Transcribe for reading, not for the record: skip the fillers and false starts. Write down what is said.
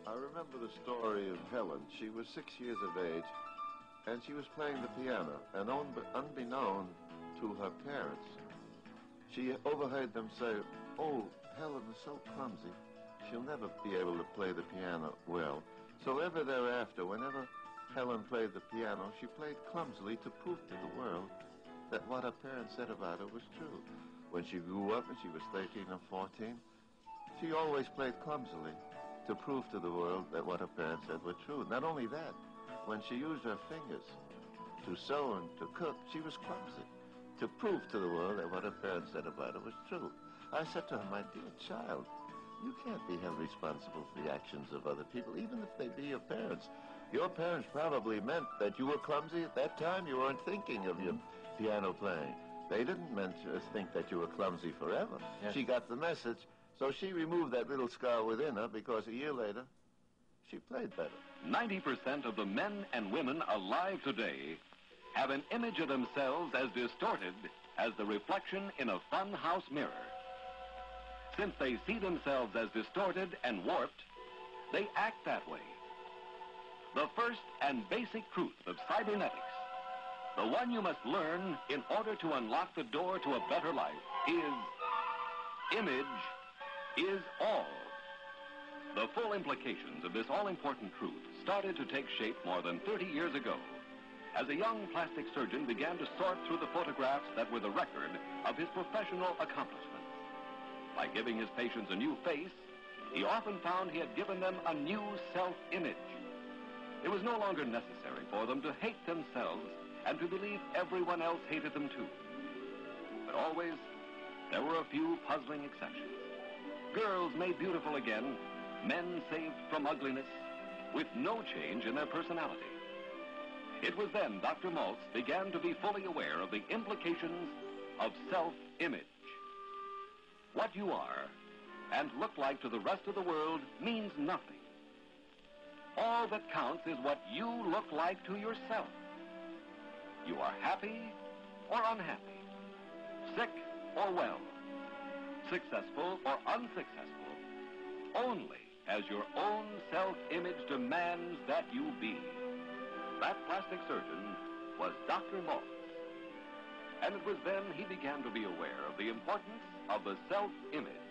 I remember the story of Helen. She was 6 years of age, and she was playing the piano, and unbeknown to her parents, she overheard them say, "Oh, Helen is so clumsy. She'll never be able to play the piano well." So ever thereafter, whenever Helen played the piano, she played clumsily to prove to the world that what her parents said about her was true. When she grew up and she was 13 or 14, she always played clumsily to prove to the world that what her parents said were true. Not only that, when she used her fingers to sew and to cook, she was clumsy to prove to the world that what her parents said about her was true. I said to her, "My dear child, you can't be held responsible for the actions of other people, even if they be your parents. Your parents probably meant that you were clumsy at that time. You weren't thinking of your piano playing. They didn't meant to think that you were clumsy forever." Yes. She got the message, so she removed that little scar within her, because a year later, she played better. 90% of the men and women alive today have an image of themselves as distorted as the reflection in a fun house mirror. Since they see themselves as distorted and warped, they act that way. The first and basic truth of cybernetics, the one you must learn in order to unlock the door to a better life, is image is all. The full implications of this all-important truth started to take shape more than 30 years ago, as a young plastic surgeon began to sort through the photographs that were the record of his professional accomplishments. By giving his patients a new face, he often found he had given them a new self-image. It was no longer necessary for them to hate themselves and to believe everyone else hated them too. But always, there were a few puzzling exceptions. Girls made beautiful again, men saved from ugliness, with no change in their personality. It was then Dr. Maltz began to be fully aware of the implications of self-image. What you are and look like to the rest of the world means nothing. All that counts is what you look like to yourself. You are happy or unhappy, sick or well, successful or unsuccessful, only as your own self-image demands that you be. That plastic surgeon was Dr. Maltz. And it was then he began to be aware of the importance of the self-image.